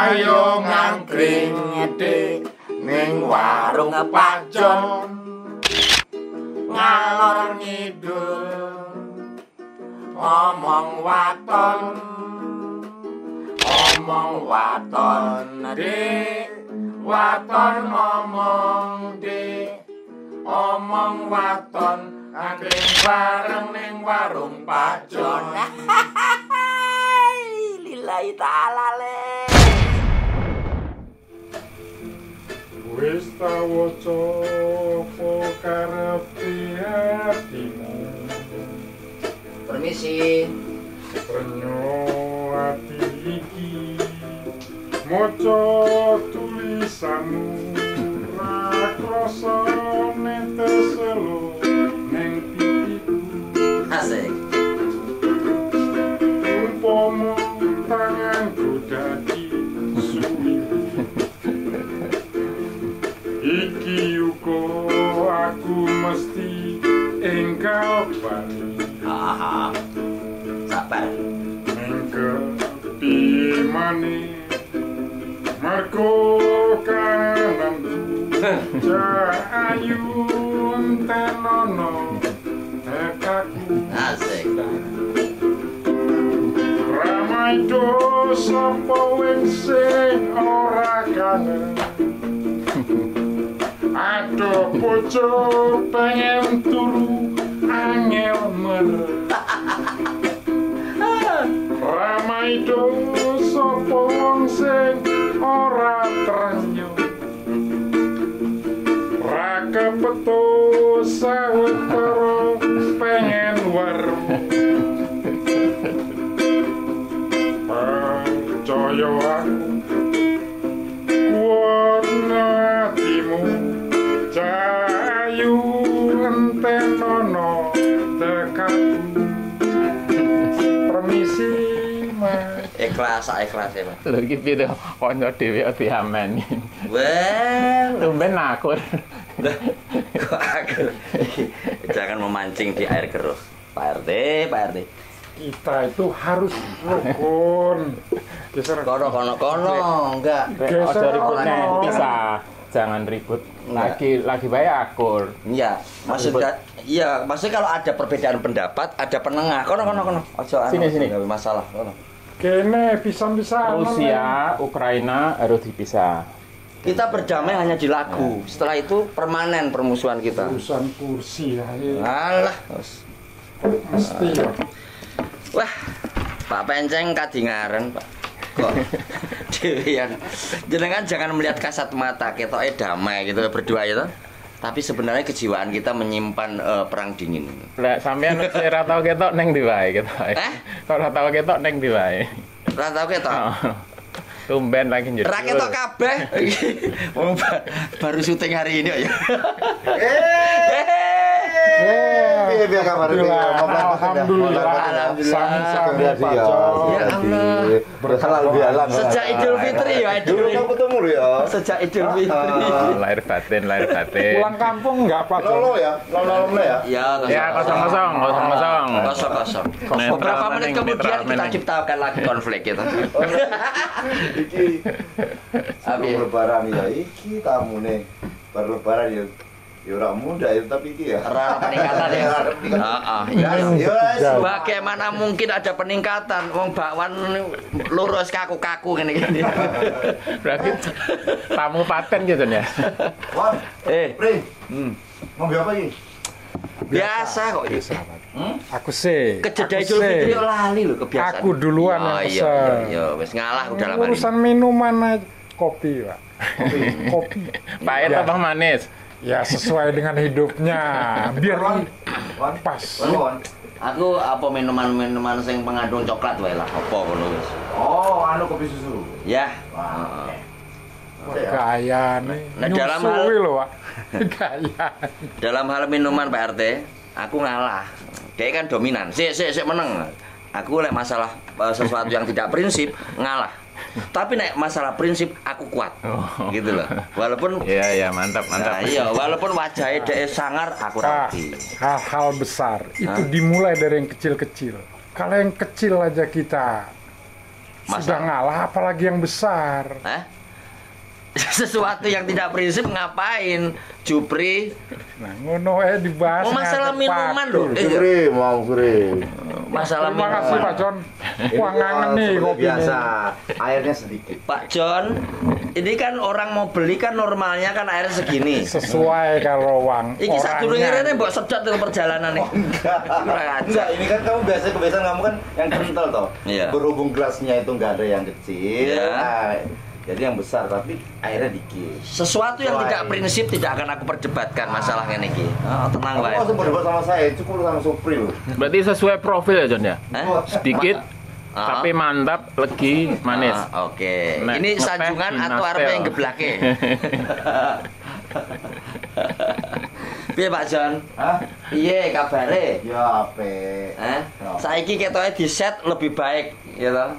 ayo ngangkring ning warung pajon ngalor ngidul omong waton dik waton omong waton angkring bareng ning warung pajon. Lillahi ta'ala le. Wis ta waca apa karepe atimu. Permisi. Renyo ati iki maca tulisanmu ra krasa netes selo ning pipiku. Asik. Umpama tanganku dadi suwi iki uga aku mesti engkau bali. Sabar. Engkau piye Marco kananku Cahayu tenono tekaku. Asik. Ramai do sapa wing sing ora kangen. Aduh bojo pengen turu angel mere. Ramai do sapa wong sing ora trenyo. Ra kepetu sawetara pengen warmu. Percaya aku kuwana hatimu cahayu entenono dekatku. Permisi Mas. Ikhlas ya Mas. Lho iki piye to kanca dhewe diamen. Well, Tumben nakur. kok aku. Jangan memancing di air keruh. Pak RT. Kita itu harus rukun. Geser. Kono, enggak. Ojo ribut Geser. nih, pisah. Jangan ribut. Lagi baik akur. Iya, maksudnya kalau ada perbedaan pendapat, ada penengah. Kono. Ojo Sini. enggak masalah. Kono. Kene pisan-pisan. Rusia, Ukraina harus dipisah. Kita berdamai hanya di lagu. Setelah itu permanen permusuhan kita. Urusan kursi ya. Alah, Mesti ya. wah, Pak Penceng kadingaran, Pak. Kok dewean. Jenengan jangan melihat kasat mata ketoke damai gitu berdua itu. Tapi sebenarnya kejiwaan kita menyimpan perang dingin. Lah sampean ora tau ketok ning ndi wae ketok. Kok ora tau ketok ning ndi wae. Ora tau ketok. Tumben lagi njur. Ora ketok kabeh. Wong baru syuting hari ini ya. Piye kabar? Alhamdulillah. Sami-sami Pak Jo. Ya Allah. Halal bihalal. Sejak Idul Fitri ya, Dulu kamu ketemu lho ya. Sejak Idul Fitri. Lahir batin. Pulang kampung enggak Pak Jo? Lolo ya, lolo ya. Ya, Kosong. kosong. Beberapa menit kemudian kita ciptakan lagi konflik gitu. Iki sebelum lebaran ya, iki tamune baru lebaran ya. Ya ora muda ya, tapi iki ya. Ora peningkatan ya. Ya, Bagaimana mungkin ada peningkatan? Wong bakwan lurus kaku-kaku ngene-ngene. Berarti tamu paten gitu ya. Wan, Pri. Ngombe apa iki? Biasa kok. Aku sih. Kejeda Idul Fitri kok lali lho kebiasaan. Aku duluan yang pesen. Iya, wis ngalah udah lama. Urusan minuman aja. Kopi, Pak. Kopi. Pahit apa manis? Ya sesuai dengan hidupnya. Biar pas. Aku apa minuman-minuman sing pengandung coklat wae lah, apa ngono wis. Oh, anu kopi susu. Ya. Gaya nih. Nah, dalam hal- Nyusui loh, Pak. Gaya. Dalam hal minuman Pak RT, aku ngalah. Dia kan dominan. Sik meneng. Aku lek masalah sesuatu yang tidak prinsip ngalah. Tapi nek masalah prinsip aku kuat. Gitu loh. Walaupun Iya, mantap. Nah, iya, walaupun wajahnya dhek sangar aku rapi. Hal-hal besar itu dimulai dari yang kecil-kecil. Kalau yang kecil aja kita Sudah ngalah apalagi yang besar. Hah? Sesuatu yang tidak prinsip ngapain? Jupri. Nah, ngono dibahas. Oh, masalah ngajak minuman Patu. loh. Suri, mau suri. Masalah Terima kasih Pak John. Wah ngangen nih kopi biasa. Airnya sedikit. Pak John, ini kan orang mau beli kan normalnya kan air segini. Sesuai kalau uang. Iki sak durunge orangnya. rene mbok sedot tuh perjalanan nih. Kurang ajar. Enggak, ini kan kamu biasa kebiasaan kamu kan yang kental toh. Iya. Berhubung gelasnya itu nggak ada yang kecil. Iya. Nah, jadi yang besar tapi airnya dikit. Sesuatu yang Sesuai. tidak prinsip tidak akan aku perdebatkan masalah ini iki. Oh, tenang Kamu wae. langsung berdebat sama saya, cukup sama Supri loh. Berarti sesuai profil ya John ya. Hah? Sedikit Ah. tapi mantap, legi, manis. Ah, Oke. Nek Ini ngepeh sanjungan di atau arep Nastel. yang geblake? Piye Pak John? Hah? Piye kabare? Ya ape. Saiki ketoke di set lebih baik, ya toh.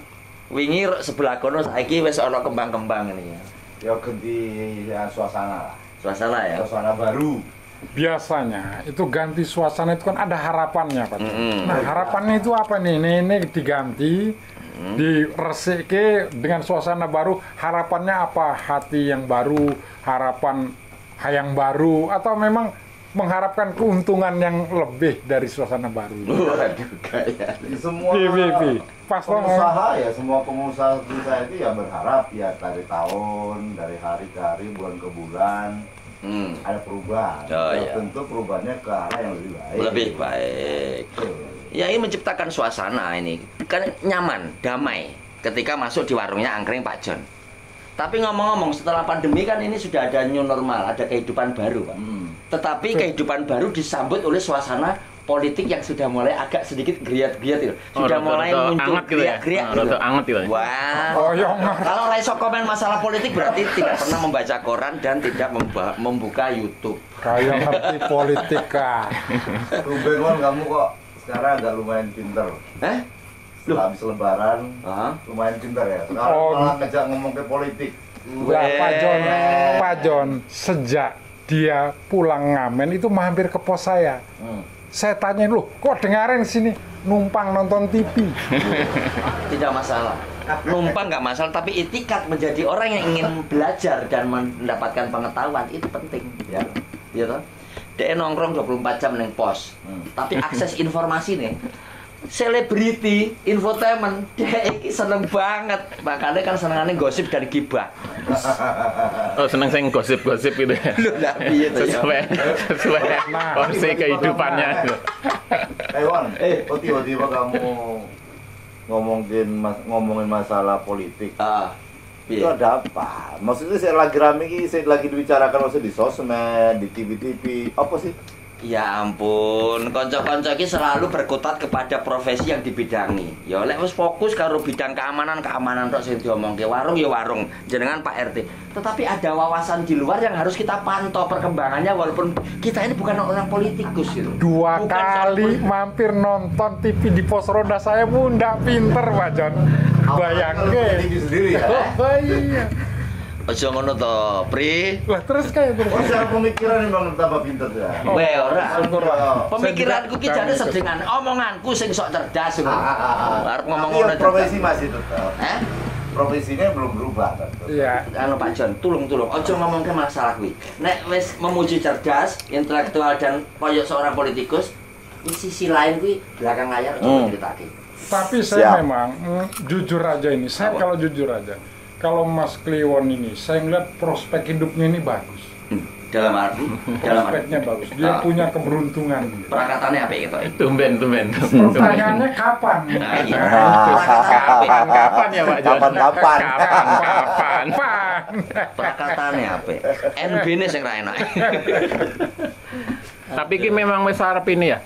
Wingi sebelah kono saiki wis ana kembang-kembang ini. Ya ganti ya, suasana lah. Suasana ya. Suasana baru. Biasanya itu ganti suasana itu kan ada harapannya Pak. Mm-mm. Nah harapannya itu apa nih? Ini diganti, diresike dengan suasana baru. Harapannya apa? Hati yang baru, harapan yang baru, atau memang mengharapkan keuntungan yang lebih dari suasana baru? Waduh, kayak. Semua Pas pengusaha ya, semua pengusaha itu ya berharap ya dari tahun, dari hari ke hari, bulan ke bulan ada perubahan. Oh, Ya, iya. tentu perubahannya ke arah yang lebih baik. Lebih baik. Ya ini menciptakan suasana ini kan nyaman, damai ketika masuk di warungnya angkring Pak John. Tapi ngomong-ngomong setelah pandemi kan ini sudah ada new normal, ada kehidupan baru Pak. Tetapi kehidupan baru disambut oleh suasana politik yang sudah mulai agak sedikit geriat-geriat itu. Sudah mulai muncul anget gitu ya. geriat-geriat gitu. Rada anget gitu ya. Wah. Oh, yang Kalau Raiso komen masalah politik berarti tidak pernah membaca koran dan tidak membuka YouTube. kayak ngerti politik kah? Ruben Wan, kamu kok sekarang agak lumayan pinter. Eh? Setelah habis lebaran, lumayan pinter ya. Sekarang Oh. malah ngejak ngomong ke politik. Lah Pak John, sejak dia pulang ngamen itu mampir ke pos saya. Saya tanyain, loh kok dengarin di sini numpang nonton TV? Tidak masalah. Numpang nggak masalah, tapi itikat menjadi orang yang ingin belajar dan mendapatkan pengetahuan itu penting. Ya, iya toh. Dia nongkrong 24 jam neng pos. Tapi akses informasi nih, selebriti, infotainment, dia iki seneng banget. Makanya kan senengannya gosip dan gibah. Oh seneng sing gosip-gosip gitu ya. Lu nggak piye tuh ya. Sesuai porsi kehidupannya. Wan, kok tiba-tiba kamu ngomongin masalah politik? Itu Iya. ada apa? Maksudnya saya lagi rame ini, saya lagi dibicarakan maksudnya di sosmed, di TV-TV, apa sih? Ya ampun, konco-konco iki selalu berkutat kepada profesi yang dibidangi. Ya lek wis fokus karo bidang keamanan tok sing diomongke. Warung ya warung, jenengan Pak RT. Tetapi ada wawasan di luar yang harus kita pantau perkembangannya walaupun kita ini bukan orang politikus gitu. Dua Bukan seorang kali mampir nonton TV di pos ronda saya pun nggak pinter Pak John. Bayangke. TV sendiri ya? Oh iya. Aja ngono to, Pri. Lah terus kayak terus. Oh, secara pemikiran memang tambah pinter ya? Weh ora. Oh. Pemikiranku ki jane sedengan omonganku sing sok cerdas ngono. Arep ngomong Tapi ngono yang profesi masih tetap. Profesinya belum berubah kan? Iya. Anu Pak John, tulung. Ojo ngomongke masalah kuwi. Nek wis memuji cerdas, intelektual dan koyo seorang politikus, di sisi lain kuwi belakang layar coba ceritake. Tapi saya Siap. memang jujur aja ini. Saya Apa? kalau jujur aja, kalau Mas Kliwon ini, saya ngeliat prospek hidupnya ini bagus. Dalam arti Prospeknya bagus. Dia punya keberuntungan. perangkatannya apa gitu? Tumben. Pertanyaannya kapan? Nah, iya. Perangkatannya apa? Kapan ya Pak John? Kapan? Kapan? Perangkatannya apa? NB ini sing ra enak. Tapi ini memang wis arep ini ya.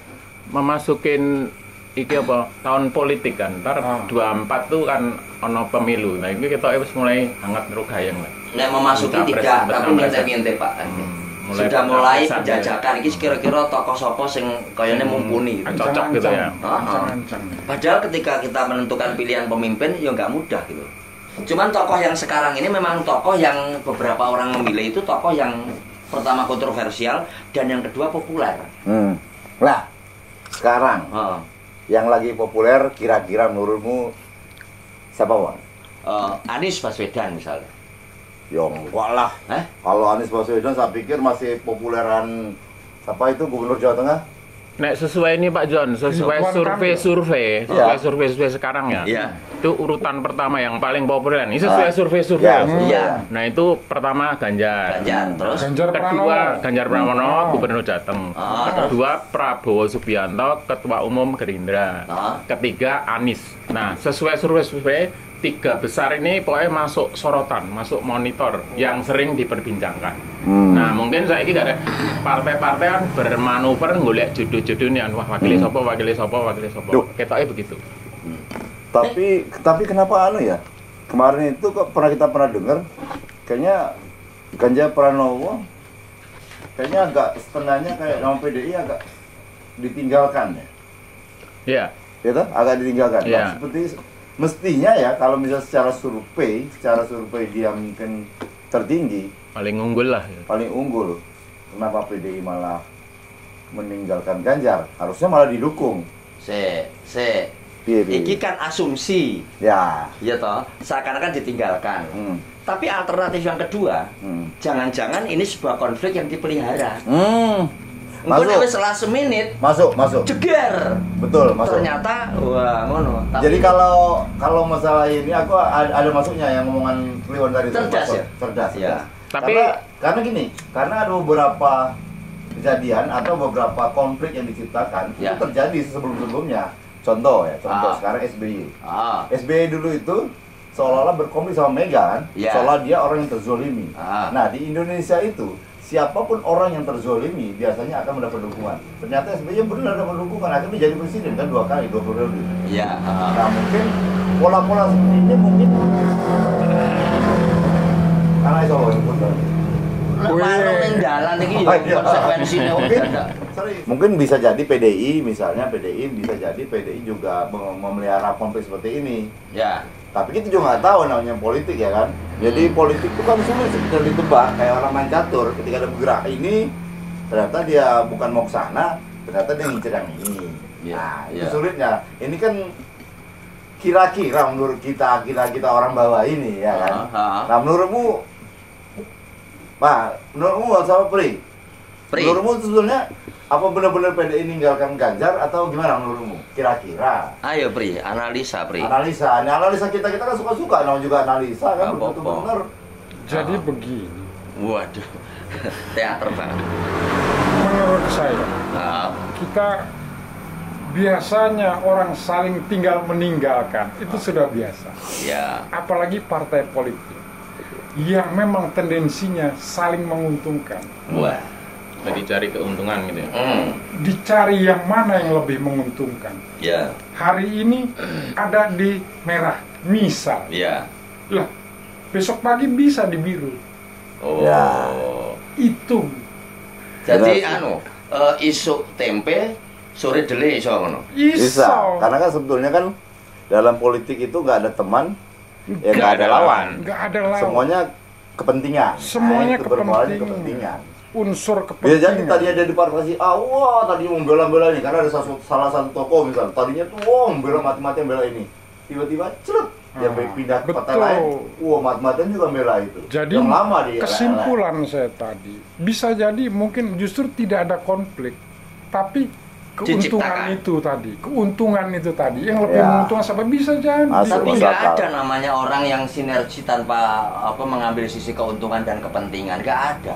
Memasukin iki apa tahun politik kan. Ntar 24 tuh kan ono pemilu. Nah, ini kita wis mulai hangat terus gayeng lah. Nek memasuki Capres, tidak, capres, tapi capres. ngintip-ngintip Pak. Mulai Sudah mulai pencapresan, penjajakan iki kira-kira tokoh sapa sing kayane mumpuni gitu. Cocok gitu ya. Ancang-ancang. Padahal ketika kita menentukan pilihan pemimpin ya nggak mudah gitu. Cuman tokoh yang sekarang ini memang tokoh yang beberapa orang memilih itu tokoh yang pertama kontroversial dan yang kedua populer. Nah, sekarang Oh. yang lagi populer kira-kira menurutmu siapa Wan? Anies Baswedan misalnya. Ya enggak lah. Kalau Anies Baswedan saya pikir masih populeran siapa itu Gubernur Jawa Tengah? Nek sesuai ini Pak John, sesuai survei sekarang ya. Iya. Itu urutan pertama yang paling populer. Ini sesuai survei. Iya. Nah, itu pertama Ganjar. Terus Kedua Ganjar Pranowo, Gubernur Jateng. Kedua Prabowo Subianto, Ketua Umum Gerindra. Ketiga Anies. Nah, sesuai survei 3 besar ini pokoknya masuk sorotan, masuk monitor yang sering diperbincangkan. Nah, mungkin saya ini ada partai-partai kan bermanuver ngolek jodoh-jodoh nih, wah wakili sopo. Ketoknya begitu. Tapi kenapa ya? Kemarin itu kok kita pernah dengar kayaknya Ganjar Pranowo kayaknya agak setengahnya kayak nama PDI agak ditinggalkan ya. Iya. Gitu? Agak ditinggalkan. Iya. Seperti mestinya ya kalau misalnya secara survei dia mungkin tertinggi, paling unggul lah. Paling unggul. Kenapa PDI malah meninggalkan Ganjar? Harusnya malah didukung. Iki kan asumsi. Ya. Iya toh, seakan-akan ditinggalkan. Tapi alternatif yang kedua, jangan-jangan ini sebuah konflik yang dipelihara. Mungkin wis last minute masuk jeger. Betul, masuk. Ternyata wah ngono. Jadi kalau masalah ini aku ada masuknya yang ngomongan Kliwon tadi. Cerdas ya. Tapi karena gini, karena ada beberapa kejadian atau beberapa konflik yang diciptakan itu terjadi sebelum-sebelumnya. Contoh sekarang SBY. SBY dulu itu seolah-olah berkonflik sama Mega kan, seolah dia orang yang terzolimi. Nah, di Indonesia itu siapapun orang yang terzolimi biasanya akan mendapat dukungan. Ternyata SBY benar dapat dukungan, akhirnya jadi presiden kan 2 kali, 2 periode. Iya. Nah, mungkin pola-pola seperti ini mungkin karena itu loh benar. Warung ning dalan iki ya konsekuensine mungkin bisa jadi PDI misalnya, bisa jadi PDI juga memelihara konflik seperti ini. Ya. Tapi kita juga nggak tahu namanya politik ya kan. Jadi politik itu kan sulit sebenarnya ditebak, kayak orang main catur. Ketika ada bergerak ini, ternyata dia bukan mau ke sana, ternyata dia ngincer yang ini. Nah, itu sulitnya. Ini kan kira-kira menurut kita orang bawah ini ya kan. Nah, menurutmu sama Pri? Menurutmu sebetulnya apa benar-benar PDI meninggalkan Ganjar atau gimana menurutmu? Kira-kira. Ayo Pri, analisa Pri. Analisa kita kan suka-suka, namanya juga analisa kan benar-benar. Jadi begini. Waduh, teater banget. Menurut saya, kita biasanya orang saling tinggal meninggalkan itu sudah biasa. Ya. Apalagi partai politik yang memang tendensinya saling menguntungkan. Wah. Jadi cari keuntungan gitu ya. Dicari yang mana yang lebih menguntungkan. Ya. Hari ini ada di merah, misal. Ya. Lah, besok pagi bisa di biru. Oh. Ya. Itu. Jadi isu tempe sore dele iso ngono. Bisa. Karena kan sebetulnya kan dalam politik itu nggak ada teman, ya nggak ada lawan. Nggak ada lawan. Semuanya kepentingan. Semuanya kepentingan. Unsur kepentingan. Bisa jadi tadi ada di partai wah tadi membela-bela ini karena ada salah satu tokoh misal. Tadinya tuh membela mati-matian bela ini. Tiba-tiba cerut dia pindah ke partai lain. Mati-matian juga bela itu. Jadi yang lama dia. Kesimpulan saya tadi bisa jadi mungkin justru tidak ada konflik, tapi keuntungan itu tadi yang lebih menguntungkan sampai bisa jadi. Tapi nggak ada namanya orang yang sinergi tanpa mengambil sisi keuntungan dan kepentingan, nggak ada.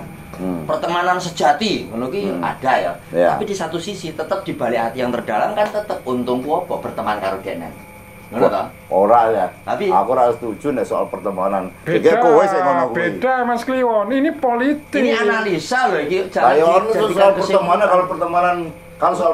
Pertemanan sejati menurut ada ya. Tapi di satu sisi tetap di balik hati yang terdalam kan tetap untungku apa berteman karo dene. Ngono ta? Ora ya. Tapi aku ora setuju nek soal pertemanan. Beda Mas Kliwon, ini politik. Ini analisa loh iki kalau soal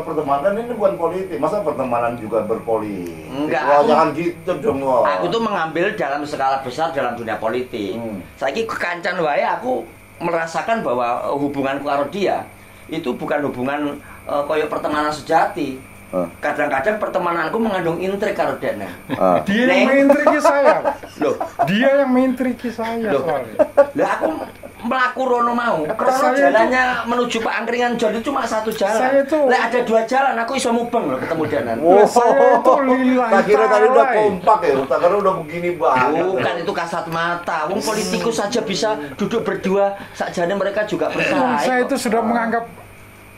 pertemanan ini bukan politik, masa pertemanan juga berpolitik? Enggak. Jangan gitu dong. Aku tuh mengambil dalam skala besar dalam dunia politik. Saiki kekancan wae aku merasakan bahwa hubunganku karo dia itu bukan hubungan koyo pertemanan sejati. Kadang-kadang pertemananku mengandung intrik karo dene. Dia yang mengintriki saya. Loh, dia yang mengintriki saya soalnya. Lah melaku rono mau. Karena jalannya menuju Pak Angkringan John itu cuma satu jalan. Saya itu Lek ada 2 jalan, aku iso mubeng loh ketemu Danan. Saya itu lillahi Tak kira tadi udah ta'ala. kompak ya, tak kira udah begini banget. Bukan itu kasat mata. Wong politikus saja bisa duduk berdua, sakjane mereka juga bersaing. Saya itu sudah menganggap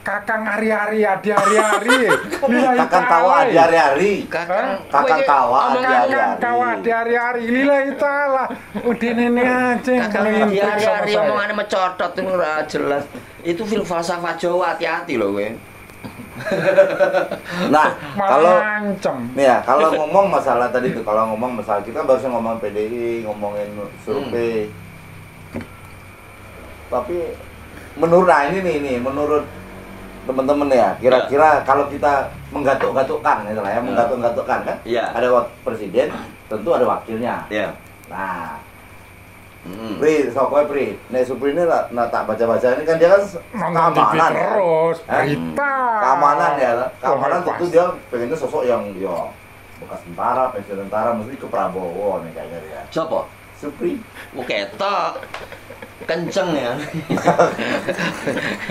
Kakang hari-hari, adi hari-hari. Lillahi Kakang tawa di ta'ala. hari-hari. Kakang Kakang tawa di Kakang hari-hari. tawa di hari-hari. Lillahi ta'ala. Udah nenek aja yang Kakang melintrik sama hari-hari saya. omongannya mecotot itu ora jelas. Itu filsafat Jawa, hati-hati loh kowe. Nah, Malah kalau ngancem. nih ya, kalau ngomong masalah tadi tuh, kalau ngomong masalah kita barusan ngomong PDI, ngomongin survei. Tapi menurut menurut teman-teman ya, kira-kira kalau kita menggatuk-gatukkan itulah ya, menggatuk-gatukkan kan? Iya. Ada presiden, tentu ada wakilnya. Iya. Nah, Pri, sokoy Pri, nek Supri ini tak baca-baca ini kan dia kan Nonton TV keamanan ya. terus, berita. Keamanan ya, keamanan Oh, tentu pasti. dia pengennya sosok yang ya bekas tentara, pensiun tentara, mesti ke Prabowo nih kayaknya ya. Sopo? Supri. Oh ketok. Kenceng ya.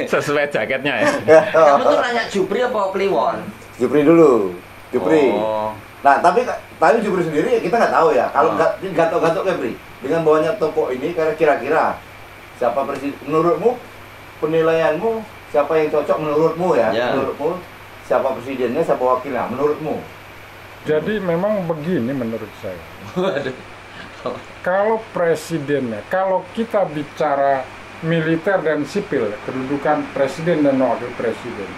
Sesuai jaketnya ya. Kamu tuh nanya Jupri apa Kliwon? Supri dulu, Supri. Oh. Nah, tapi Jupri sendiri kita nggak tahu ya. Kalau gatok-gatok ya, Pri. Dengan bawahnya toko ini, kira-kira siapa presiden menurutmu, penilaianmu, siapa yang cocok menurutmu ya? Ya. Menurutmu, siapa presidennya, siapa wakilnya? Menurutmu? Jadi memang begini menurut saya. Kalau presidennya, kalau kita bicara militer dan sipil, kedudukan presiden dan wakil presiden,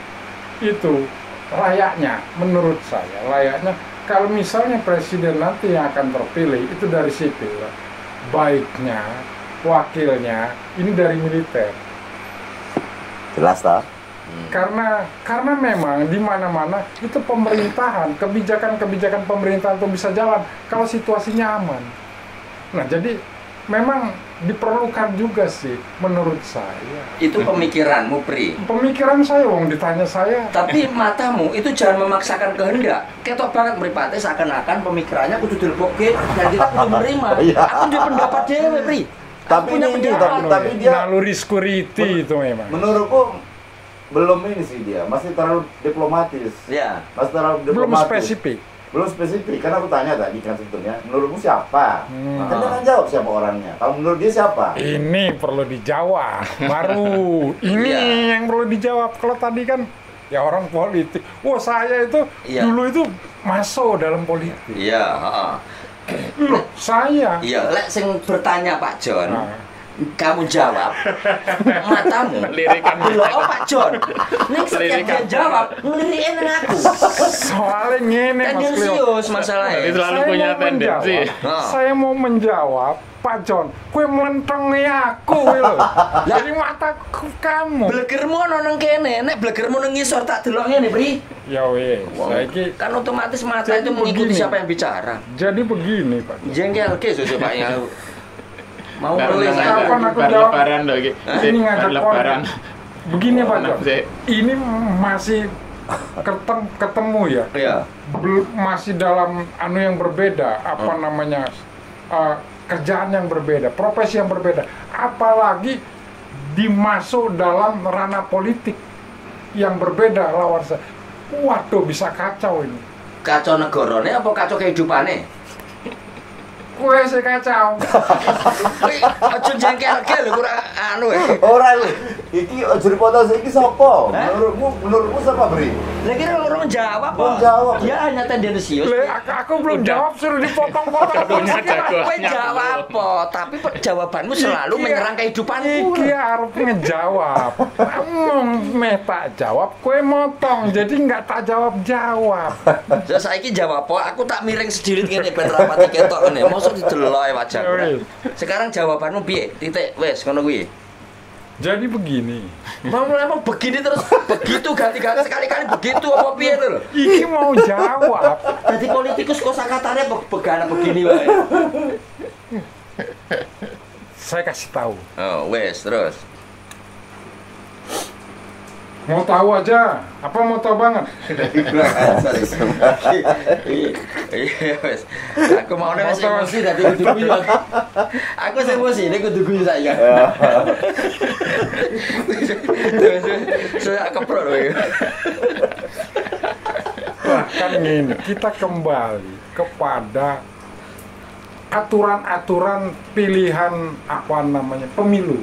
itu layaknya, menurut saya, layaknya kalau misalnya presiden nanti yang akan terpilih itu dari sipil, baiknya wakilnya ini dari militer. Jelas tak? Karena memang di mana-mana itu pemerintahan, kebijakan pemerintahan itu bisa jalan kalau situasinya aman. Nah, jadi memang diperlukan juga sih menurut saya. Itu pemikiranmu, Pri. Pemikiran saya, wong ditanya saya. Tapi matamu itu jangan memaksakan kehendak. Ketok banget mripate seakan-akan pemikirannya kudu dilebokke dan kita kudu menerima. Aku dia pendapat dewe, Pri. Aku Tapi punya ini, pendapat. tapi dia Naluri security itu memang. menurutku belum ini sih dia, masih terlalu diplomatis. Ya. Masih terlalu Belum diplomatis. spesifik. Belum spesifik, karena aku tanya tadi kan sebetulnya, menurutmu siapa? Kan dia kan jawab siapa orangnya. Kalau menurut dia siapa? Ini perlu dijawab. Baru ini Iya. yang perlu dijawab. Kalau tadi kan ya orang politik. Wah, saya itu Iya. dulu itu masuk dalam politik. Iya, heeh. Loh, saya. Iya, lek sing bertanya Pak John, Nah. kamu jawab. Matamu. Lirikan Lho, oh Pak John. Nek setiap dia Lirikan. jawab, ngelirikin aku. Soalnya ngene Mas Cleo. Tendensius masalahnya. Jadi selalu punya tendensi. Saya mau menjawab, Pak John, kue melentengi aku lho. Jadi mataku kamu. Blegermu ono nang kene, nek blegermu nang ngisor tak delok ngene, Pri. Ya wes, saiki Kan otomatis mata Jadi itu mengikuti begini. siapa yang bicara. jadi begini, Pak. Jengkel ke susu Pak ya. Mau Karena mulai Kapan saya. aku bar jawab? lebaran loh iki. Ini ngajak Lebaran. Begini Pak John. Sik. Ini masih ketemu ya. Iya. Masih dalam anu yang berbeda, apa namanya? Kerjaan yang berbeda, profesi yang berbeda. Apalagi dimasuk dalam ranah politik yang berbeda lawan saya. Waduh, bisa kacau ini. Kacau negarane apa kacau kehidupane? Kue sih kacau. Kowe aja jengkel-jengkel lho kurang anu. Ora lho. Iki ojo dipotong iki sapa? Menurutmu siapa, Bri? Lah kira orang jawab Belum kok. jawab. Ya hanya tendensius. Aku belum jawab, suruh dipotong-potong. Punya jagoannya. Kowe jawab apa? Tapi jawabanmu selalu Iki- menyerang kehidupanku. Iki harus ngejawab. Kamu meh tak jawab, kue motong. Jadi nggak tak jawab. Terus saiki jawab apa? Aku tak miring sedirit ngene ben rapati ketok ngene. Mosok didelok ae wajahku. Sekarang jawabanmu piye? Titik wes ngono kuwi. Jadi begini. Mau begini terus begitu ganti-ganti sekali-kali begitu apa piye lho? Iki mau jawab. Jadi politikus kosakatanya begana begini wae. Saya kasih tahu. Oh, wes terus. Mau tahu aja, apa mau tahu banget? Iya, wes. Aku mau nih masih emosi tadi kudu guyu. Aku sih emosi, ini kudu guyu saya. Saya keprok loh. Bahkan ini kita kembali kepada aturan-aturan pilihan pemilu,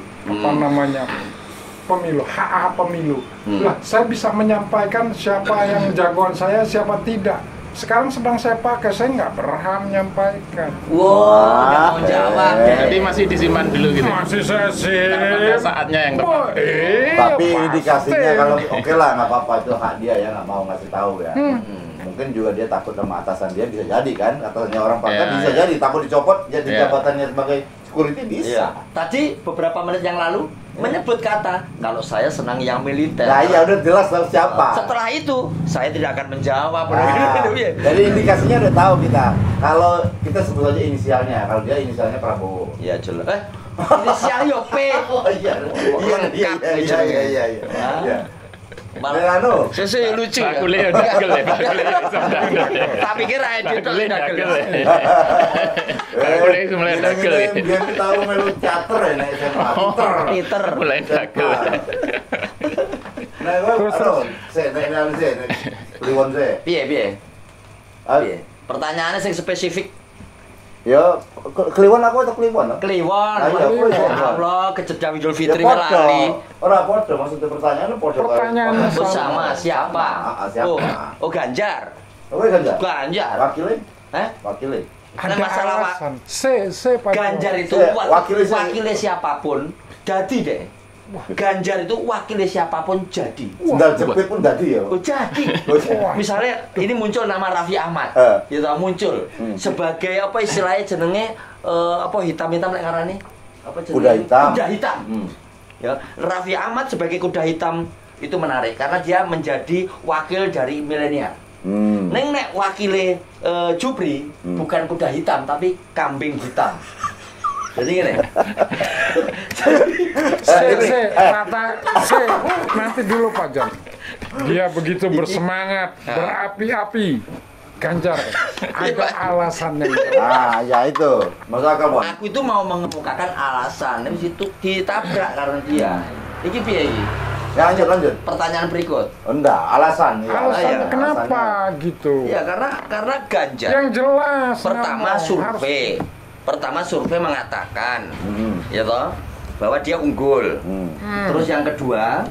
pemilu, hak pemilu. Lah, saya bisa menyampaikan siapa yang jagoan saya, siapa tidak. Sekarang sedang saya pakai, saya nggak berhak menyampaikan. Wah, mau jawab. Jadi masih disimpan dulu gitu. Masih saya sih. Pada saatnya yang tepat. Tapi indikasinya kalau oke lah, nggak apa-apa, itu hak dia ya, nggak mau ngasih tahu ya. Mungkin juga dia takut sama atasan dia, bisa jadi kan, atasannya orang pangkat bisa jadi takut dicopot jadi jabatannya sebagai security bisa. Tadi beberapa menit yang lalu menyebut kata kalau saya senang yang militer. Nah iya udah jelas tahu siapa. Setelah itu saya tidak akan menjawab. Jadi indikasinya udah tahu kita. Kalau kita sebut aja inisialnya, kalau dia inisialnya Prabowo. Iya jelas. Inisial yo P. Oh iya. Iya. Malah Sesi lucu. Bakule dagel ya, bakule. Tak pikir aja itu dagel. Bakule mulai dagel. Dia tahu melu teater ya nek SMA. Peter. Mulai dagel. Nah, saya Kliwon saya. Piye? Pertanyaannya sing spesifik. Ya, Kliwon aku atau Kliwon? Kliwon. Allah, kejedam Idul Fitri podo. lali. Ora podo, maksudnya pertanyaannya podo. Pertanyaannya Sama siapa? Siapa? Oh, Ganjar. Oh, Ganjar. Ganjar. Wakilnya? Wakilnya. ada masalah alasan. Pak Ganjar itu wakilnya siapapun jadi deh. Ganjar itu wakilnya siapapun jadi. Sendal jepit pun jadi ya. Jadi. Misalnya ini muncul nama Raffi Ahmad. Ya muncul sebagai apa istilahnya jenenge hitam-hitam nek ngarani? Apa jenenge? Kuda hitam. Kuda hitam. Ya, Raffi Ahmad sebagai kuda hitam itu menarik karena dia menjadi wakil dari milenial. Neng nek wakile Jupri bukan kuda hitam tapi kambing hitam. Jadi gini. Nanti dulu Pak Jan. Dia begitu bersemangat, berapi-api. Ganjar, ada alasannya. Ya itu. Masuk akal, Bang. Aku itu mau mengemukakan alasan, di situ ditabrak karena dia. Iki piye iki? Ya, lanjut. Pertanyaan berikut. Enggak, alasan. Ya, alasan kenapa gitu? Ya karena Ganjar. Yang jelas. Pertama survei mengatakan, ya toh, bahwa dia unggul. Terus yang kedua,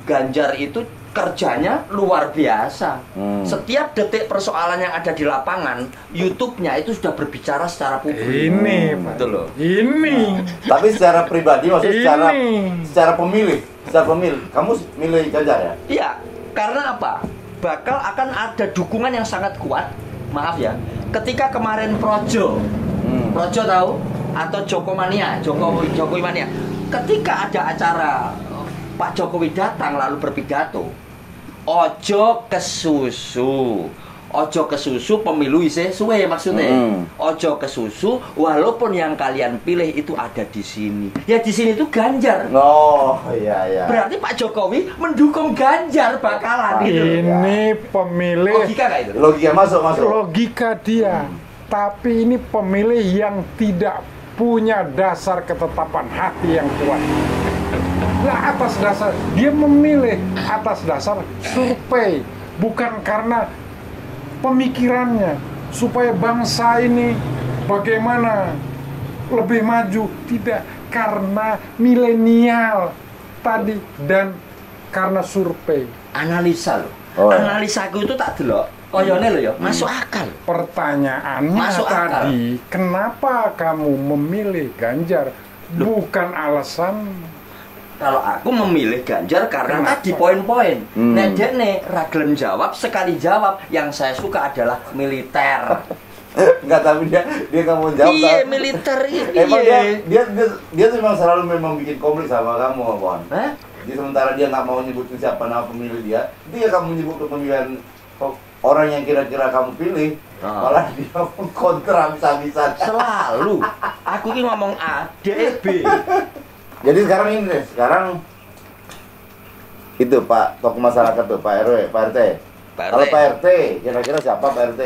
Ganjar itu kerjanya luar biasa. Setiap detik persoalan yang ada di lapangan, YouTube-nya itu sudah berbicara secara publik. Ini, betul loh. Ini. Tapi secara pribadi, maksudnya secara pemilih, kamu milih Ganjar ya? Iya, karena apa? Bakal akan ada dukungan yang sangat kuat. Maaf ya, ketika kemarin Projo tahu atau Jokowi Mania, ketika ada acara Pak Jokowi datang lalu berpidato, ojo kesusu pemilu isih suwe maksudnya. Ojo kesusu walaupun yang kalian pilih itu ada di sini. Ya di sini tuh Ganjar. Oh, iya. Berarti Pak Jokowi mendukung Ganjar bakalan gitu. Ini pemilih logika nggak itu? Logika masuk. Logika dia. Tapi ini pemilih yang tidak punya dasar ketetapan hati yang kuat. Nah, atas dasar dia memilih atas dasar survei, bukan karena pemikirannya supaya bangsa ini bagaimana lebih maju, tidak, karena milenial tadi dan karena survei. Analisa loh. Analisaku itu tak delok. Koyone lho ya, masuk akal. Pertanyaannya masuk tadi, akal. Kenapa kamu memilih Ganjar? Bukan alasan. Kalau aku memilih Ganjar karena tadi poin-poin. Nek dekne ra gelem jawab, sekali jawab yang saya suka adalah militer. Enggak, tapi dia nggak mau jawab. Iya, militer ini. Emang dia tuh memang bikin konflik sama kamu, Bon. Jadi sementara dia nggak mau nyebutin siapa nama pemilih dia kamu nyebut pemilihan orang yang kira-kira kamu pilih, malah dia pun kontra bisa-bisa. Selalu. Aku ini ngomong A, dia B. Jadi sekarang ini deh, itu Pak tokoh masyarakat tuh, Pak RW, Pak RT. Kalau Pak RT, kira-kira siapa Pak RT?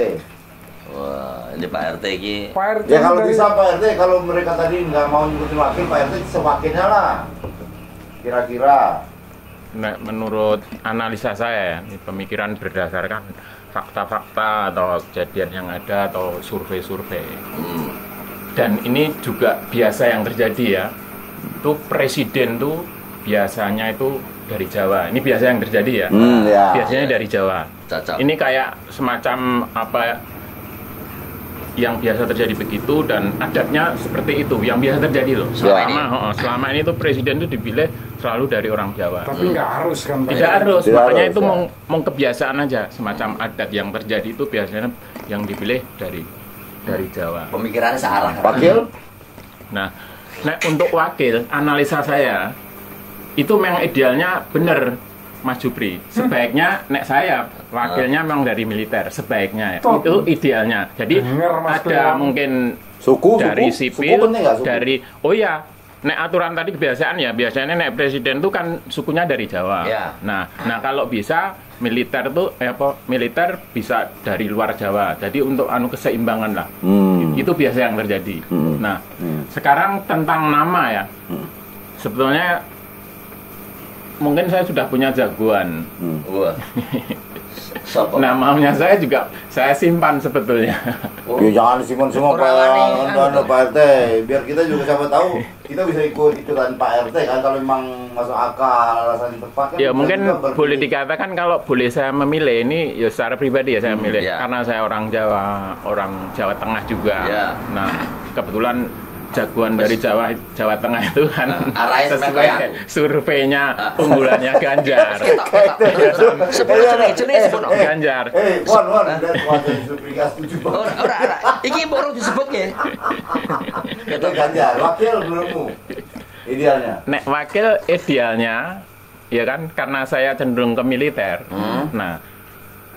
Wah, ini Pak RT ini. Pak RT Ya kalau dari- bisa Pak RT, kalau mereka tadi nggak mau ngikutin wakil, Pak RT sewakilnya lah. Kira-kira. Nah, menurut analisa saya ya, ini pemikiran berdasarkan fakta-fakta atau kejadian yang ada atau survei-survei. Dan ini juga biasa yang terjadi ya. Itu presiden tuh biasanya itu dari Jawa. Ini biasa yang terjadi ya. Ya. Biasanya dari Jawa. Cocok. Ini kayak semacam apa yang biasa terjadi begitu dan adatnya seperti itu yang biasa terjadi loh. Selama ini tuh presiden tuh dipilih selalu dari orang Jawa. Tapi nggak harus kan Pak? Tidak harus, Tidak makanya harus, itu ya. mau kebiasaan aja, semacam adat yang terjadi itu biasanya yang dipilih dari Jawa. Pemikirannya searah. Wakil? Nah, untuk wakil, analisa saya itu memang idealnya benar, Mas Jupri. Sebaiknya nek saya wakilnya memang dari militer, sebaiknya Toh. itu idealnya. Jadi Dengar, Mas ada Cleo. mungkin Suku? dari Suku sipil, penting nggak, suku? dari oh ya. Nek aturan tadi kebiasaan ya, biasanya nek presiden tuh kan sukunya dari Jawa. Ya. Nah kalau bisa militer tuh militer bisa dari luar Jawa. Jadi untuk keseimbangan lah. Itu biasa yang terjadi. Nah, sekarang tentang nama ya. Sebetulnya mungkin saya sudah punya jagoan. Wah. Siapa? Namanya saya juga saya simpan sebetulnya. Ya jangan disimpan semua Pak RT. Biar kita juga siapa tahu kita bisa ikutan Pak RT kan kalau memang masuk akal alasan yang tepat kan. Ya kita mungkin juga berpilih. boleh dikatakan kalau boleh saya memilih ini ya secara pribadi ya saya milih ya. karena saya orang Jawa Tengah juga. Ya. Nah kebetulan jagoan dari Jawa Tengah itu kan arahin sesuai mereka. surveinya unggulannya Ganjar. Jenenge sebut. Ganjar. Wan, dan wajah Supriya setuju banget. Ora. Iki baru disebut ya. Itu Ganjar, wakil menurutmu idealnya. Nek wakil idealnya ya kan karena saya cenderung ke militer. Nah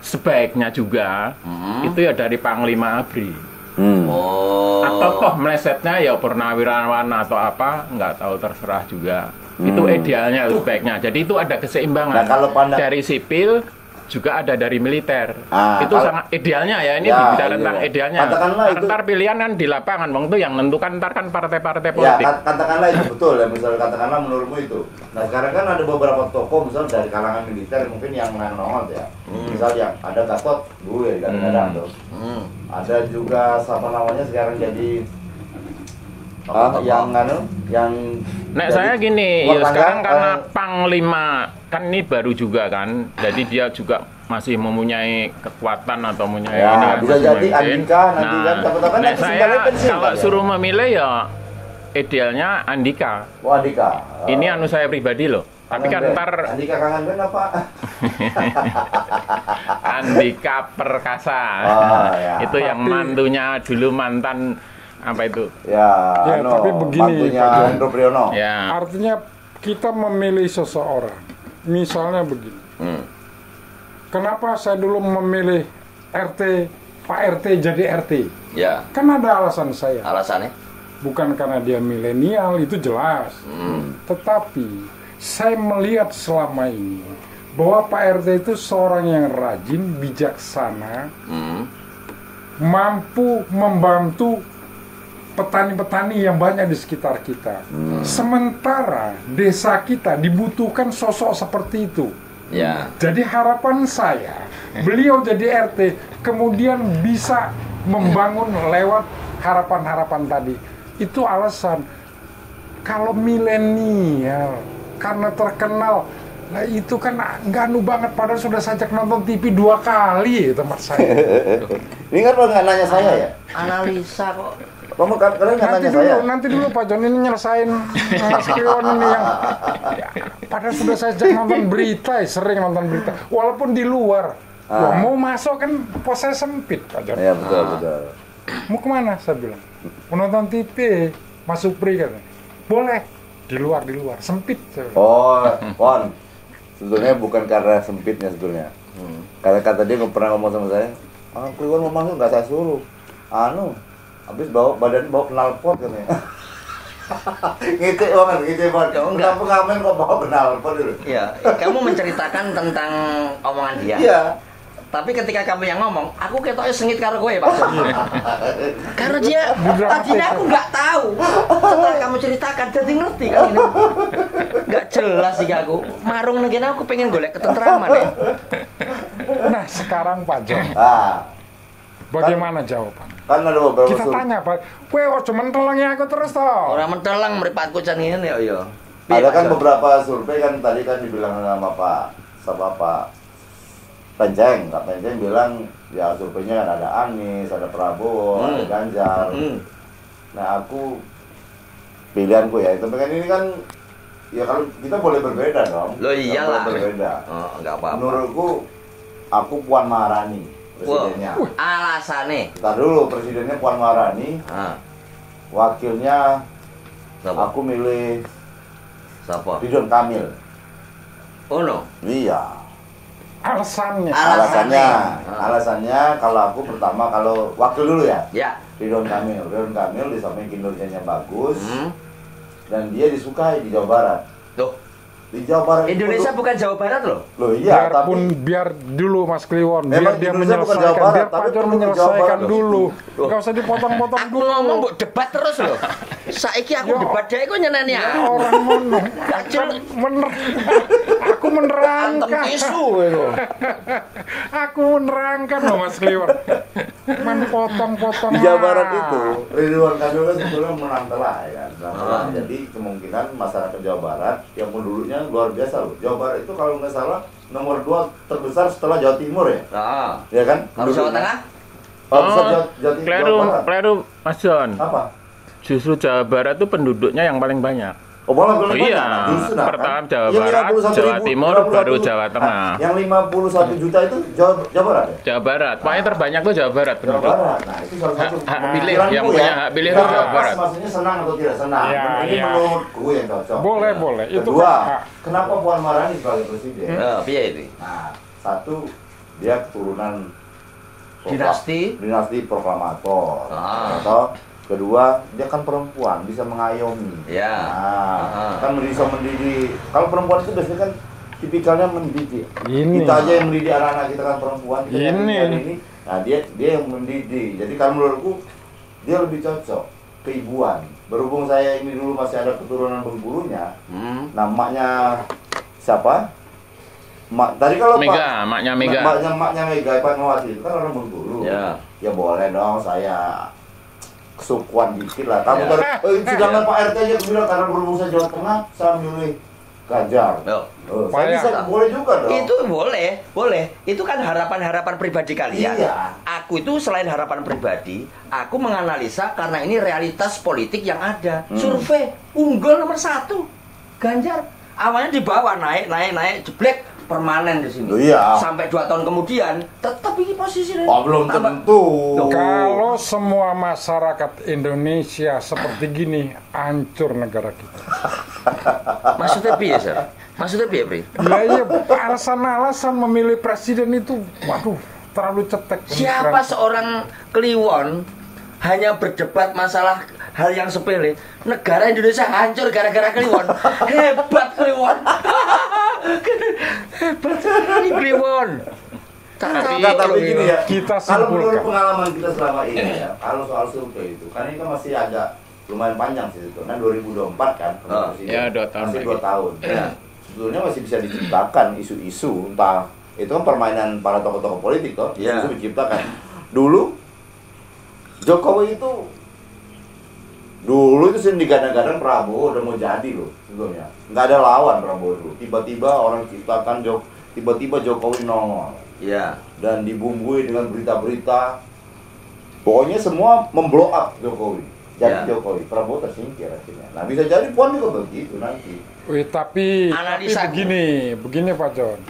sebaiknya juga itu ya dari Panglima ABRI. Oh. Atau toh melesetnya ya Purnawirawan atau apa nggak tahu terserah juga. Itu idealnya sebaiknya. Jadi itu ada keseimbangan. Nah, kalau dari sipil juga ada dari militer. Itu kalau- sangat idealnya ya. Ini Ya, bicara iya. tentang idealnya. Katakanlah itu- Ntar pilihan kan di lapangan, bang itu yang menentukan ntar kan partai-partai Ya, politik. katakanlah itu betul ya, misalnya katakanlah menurutmu itu. Nah, sekarang kan ada beberapa tokoh misalnya dari kalangan militer mungkin yang nongol ya. Misal yang ada Gatot dulu ya, kadang-kadang tuh. Ada juga siapa namanya sekarang jadi yang Nek jadi saya gini, keluar ya tangga, sekarang karena Panglima kan ini baru juga kan, jadi dia juga masih mempunyai kekuatan atau mempunyai Ya, ini kan, bisa masih jadi memimpin. Andika nanti kan, siapa-tahu kan nek nanti saya tinggalnya pensiun kalau kan ya? suruh memilih ya idealnya Andika. Andika. Ini anu saya pribadi loh. Tapi kan ntar Andika Kangen Ben apa? Andika Perkasa. Ya. Itu yang mantunya dulu mantan apa itu? Ya, Ya, tapi begini, mantunya Pak Jon. Hendro Priyono. Ya. Artinya kita memilih seseorang. Misalnya begini. Kenapa saya dulu memilih Pak RT jadi RT? Ya. Kan ada alasan saya. Alasannya? Bukan karena dia milenial, itu jelas. Tetapi saya melihat selama ini bahwa Pak RT itu seorang yang rajin, bijaksana, mampu membantu petani-petani yang banyak di sekitar kita. Sementara desa kita dibutuhkan sosok seperti itu. Ya. Jadi harapan saya, beliau jadi RT, kemudian bisa membangun lewat harapan-harapan tadi. Itu alasan. Kalau milenial, karena terkenal, nah itu kan ganu banget, padahal sudah sajak nonton TV 2 kali tempat saya. Ini kan lo nggak nanya saya ya? Analisa kok. Kamu kalian nggak nanya saya? Nanti dulu Pak Jon ini nyelesain Mas Kriwon ini yang ya, padahal sudah sajak nonton berita, sering nonton berita, walaupun di luar. Wah, mau masuk kan pos saya sempit Pak Jon. Ya betul. Mau kemana? Saya bilang mau nonton TV, Mas Supri kan. Boleh di luar sempit. Saya bilang. Oh, Wan. Sebetulnya bukan karena sempitnya sebetulnya. Kata dia nggak pernah ngomong sama saya. Kliwon mau masuk nggak saya suruh. Habis badan bawa knalpot katanya. Ngecek banget. Ya, enggak. Kenapa ngamen kok bawa penalpon dulu? Iya, kamu menceritakan tentang omongan dia. Iya. Tapi ketika kamu yang ngomong, aku ketoknya sengit karo gue, Pak. Karena dia tadinya aku nggak tahu. Setelah kamu ceritakan, jadi ngerti kan ini. Nggak jelas sih aku. Marung negara aku pengen golek ketentraman ya. Nah sekarang Pak Jon, bagaimana jawaban? Kan ada beberapa Kita tanya Pak, kowe ojo mentelengi aku terus toh. Orang mentelang meripatku can ngene ya yo. Ada kan beberapa survei kan tadi kan dibilang sama Pak Penceng. Kak Penceng bilang ya surveinya kan ada Anies, ada Prabowo, ada Ganjar. Nah aku pilihanku ya itu kan ini kan ya kalau kita boleh berbeda dong. Loh iyalah. Boleh berbeda. Oh, enggak apa-apa. Menurutku aku Puan Maharani presidennya. Alasane. Kita dulu presidennya Puan Maharani. Wakilnya Siapa? aku milih Siapa? Ridwan Kamil. Oh no. Iya. Alasannya. Alasannya kalau aku pertama kalau wakil dulu ya. Ya. Ridwan Kamil di samping kinerjanya bagus dan dia disukai di Jawa Barat. Loh, Di Jawa Barat Indonesia bukan Jawa Barat loh. Loh iya, Biar dulu Mas Kliwon, biar Memang dia Indonesia bukan Jawa menyelesaikan, Barat, biar tapi Pak Jon perlu menyelesaikan Jawa Barat dulu. Loh. Gak usah dipotong-potong Aku dulu. ngomong mbok debat terus loh. Saiki aku Yo. debat dia iku nyeneni Ya, aku. orang mono. Gak jelas. Aku menerangkan. Antem isu itu. Aku menerangkan loh Mas Kliwon. Man potong-potong. di Jawa Barat itu Ridwan Kamil kan sebetulnya menang telak ya kan. Jadi kemungkinan masyarakat Jawa Barat yang penduduknya luar biasa loh. Jawa Barat itu kalau nggak salah nomor 2 terbesar setelah Jawa Timur ya. Ya kan? Harus Jawa Tengah? Jawa Timur. Kleru Mas Jon. Apa? Justru Jawa Barat itu penduduknya yang paling banyak. Oh, malah belum Iya, banyak. Justru, nah, pertama kan? Jawa Yang Barat, 51 Jawa ribu, Timur, 51 baru Jawa Tengah. Yang 51 juta itu Jawa Barat ya? Jawa Barat, pokoknya terbanyak tuh Jawa Barat Jawa penduduk. Barat. Nah, itu salah satu Hak pilih, pikiranku yang punya hak pilih itu Jawa Barat. Maksudnya senang atau tidak senang. Iya, Ini iya. menurutku yang cocok. Boleh. Itu Kedua, kan hak. kenapa Puan Maharani sebagai presiden? Piye itu? Nah, satu dia keturunan Dinasti proklamator. Atau kedua, dia kan perempuan, bisa mengayomi. Ya. Nah, kan bisa mendidik. Kalau perempuan itu biasanya kan tipikalnya mendidik. Ini. Kita aja yang mendidik anak-anak kita kan perempuan. Kita yang Ini. mendidik ini. Nah, dia yang mendidik. Jadi kalau menurutku dia lebih cocok keibuan. Berhubung saya ini dulu masih ada keturunan Bengkulunya. Nah, maknya siapa? Tadi kalau Mega, maknya Mega. Maknya Mega Fatmawati itu kan orang Bengkulu. Ya. Ya boleh dong saya kesukuan dikit lah. Kamu Ya. sedangkan Pak RT aja bilang karena berhubung saya Jawa Tengah, saya milih Ganjar. Saya bisa boleh juga dong. Itu boleh. Itu kan harapan-harapan pribadi kalian. Iya. Aku itu selain harapan pribadi, aku menganalisa karena ini realitas politik yang ada. Survei unggul nomor 1 Ganjar. Awalnya di bawah naik, jeblek permanen di sini. Loh, iya. Sampai 2 tahun kemudian tetap ini posisinya. Oh, belum tentu. Kalau semua masyarakat Indonesia seperti gini, hancur negara kita. Maksudnya piye, Sir? Maksudnya piye, Pri? Iya, alasan-alasan memilih presiden itu, waduh, terlalu cetek. Siapa seorang Kliwon hanya berdebat masalah hal yang sepele, negara Indonesia hancur gara-gara Kliwon. Hebat Kliwon. Hebat ini Kliwon. Tapi gini ya, kita kalau menurut simpulkan. pengalaman kita selama ini ya, kalau soal survei itu, karena ini kan masih agak lumayan panjang sih itu. Nah 2024 kan, Ya, 2 tahun masih lagi. 2 tahun. Ya. Sebetulnya masih bisa diciptakan isu-isu, entah itu kan permainan para tokoh-tokoh politik toh, Ya. isu diciptakan. Dulu Jokowi itu sering digadang-gadang Prabowo udah mau jadi loh sebetulnya. Nggak ada lawan Prabowo itu. Tiba-tiba orang ciptakan tiba-tiba Jokowi nongol. Iya. Dan dibumbui dengan berita-berita. Pokoknya semua memblow up Jokowi. Jadi Ya. Jokowi, Prabowo tersingkir akhirnya. Nah bisa jadi Puan juga begitu nanti. Wih, tapi Analisa begini Pak Jon.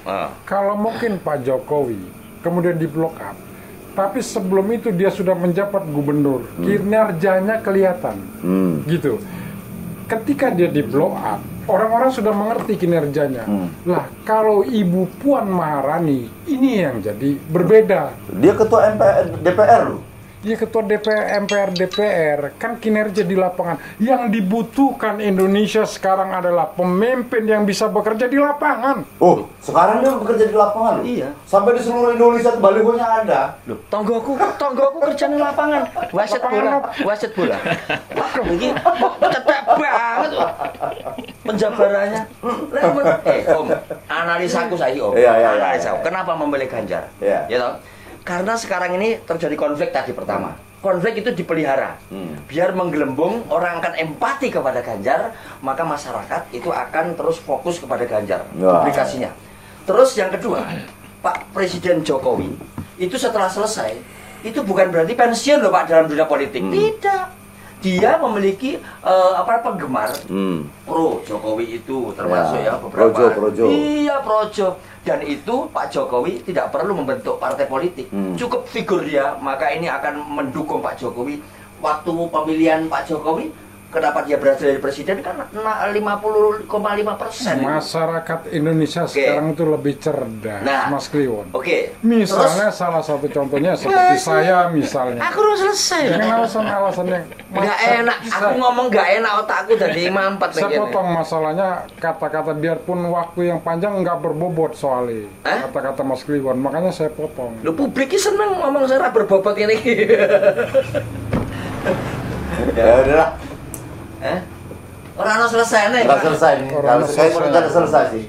Kalau mungkin Pak Jokowi kemudian di block up, tapi sebelum itu dia sudah menjabat gubernur, kinerjanya kelihatan, gitu. Ketika dia di blow up, orang-orang sudah mengerti kinerjanya. Lah, kalau Ibu Puan Maharani ini yang jadi berbeda. Dia ketua DPR loh. Ya ketua DPR, MPR, DPR kan kinerja di lapangan. Yang dibutuhkan Indonesia sekarang adalah pemimpin yang bisa bekerja di lapangan. Oh, sekarang dia bekerja di lapangan loh. Iya. Sampai di seluruh Indonesia balihonya ada. Loh, tonggoku kerja di lapangan. Wasit bola. Waduh, ini cetek banget. Penjabarannya. Om, analisaku saiki, Om. Iya. Analisaku. Kenapa memilih Ganjar? Iya. Ya toh? Karena sekarang ini terjadi konflik tadi pertama. Konflik itu dipelihara. Biar menggelembung, orang akan empati kepada Ganjar, maka masyarakat itu akan terus fokus kepada Ganjar publikasinya. Terus yang kedua, Pak Presiden Jokowi itu setelah selesai, itu bukan berarti pensiun loh Pak dalam dunia politik. Tidak. Dia memiliki penggemar pro Jokowi itu termasuk ya beberapa. Projo. Iya, projo. Dan itu Pak Jokowi tidak perlu membentuk partai politik. Cukup figur dia, maka ini akan mendukung Pak Jokowi. Waktu pemilihan Pak Jokowi, kenapa dia berhasil jadi presiden? Karena 50,5%. Masyarakat Indonesia sekarang itu lebih cerdas, Mas Kliwon. Misalnya salah satu contohnya seperti saya misalnya. Aku harus selesai. Dengan alasan-alasan yang nggak enak. Aku ngomong nggak enak, otakku jadi mampet. Saya potong masalahnya kata-kata biarpun waktu yang panjang nggak berbobot soalnya kata-kata Mas Kliwon. Makanya saya potong. Lu publik ini seneng ngomong saya berbobot ini. Ya udahlah. Orang harus selesai nih. Nggak selesai nih. Kalau saya nggak selesai sih.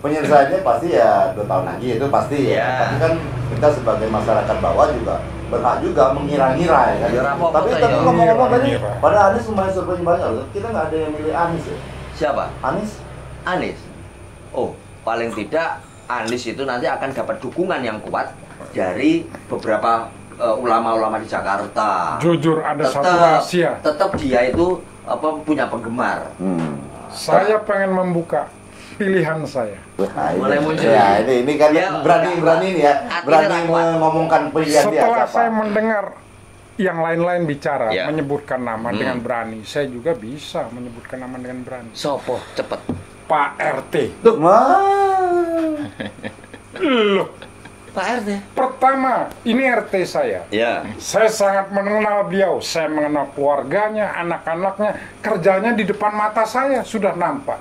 Penyelesaiannya pasti ya 2 tahun lagi itu pasti ya. Tapi kan kita sebagai masyarakat bawah juga berhak juga mengira-ngira ya kan. Tapi ngomong-ngomong tadi, pada Anies lumayan surveinya banyak loh. Kita nggak ada yang milih Anies ya. Siapa? Anies. Oh, paling tidak Anies itu nanti akan dapat dukungan yang kuat dari beberapa ulama-ulama di Jakarta. Jujur ada satu rahasia. Tetap dia itu punya penggemar. Saya pengen membuka pilihan saya. Mulai muncul. Ya, ini kan berani nih ya. Berani mengomongkan pilihan dia. Setelah saya mendengar yang lain-lain bicara, menyebutkan nama dengan berani, saya juga bisa menyebutkan nama dengan berani. Sopo, cepet. Pak RT. Loh. Pak RT. Pertama, ini RT saya. Ya. Saya sangat mengenal beliau. Saya mengenal keluarganya, anak-anaknya, kerjanya di depan mata saya sudah nampak.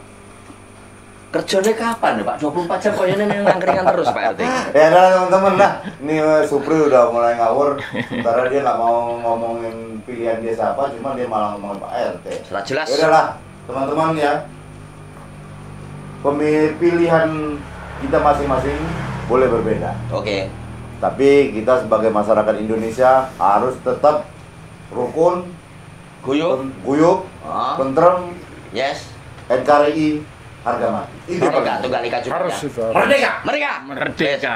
Kerjanya kapan Pak? 24 jam kok ini nangkringan terus Pak RT. Ya udah teman-teman lah. Ini Supri udah mulai ngawur. Sementara dia nggak mau ngomongin pilihan dia siapa, cuma dia malah ngomongin Pak RT. Sudah jelas. Ya udahlah, teman-teman ya. Pilihan kita masing-masing boleh berbeda. Oke. Tapi kita sebagai masyarakat Indonesia harus tetap rukun, guyup, tentrem, NKRI, harga mati. Itu Tunggal Ika juga. Harus itu. Merdeka.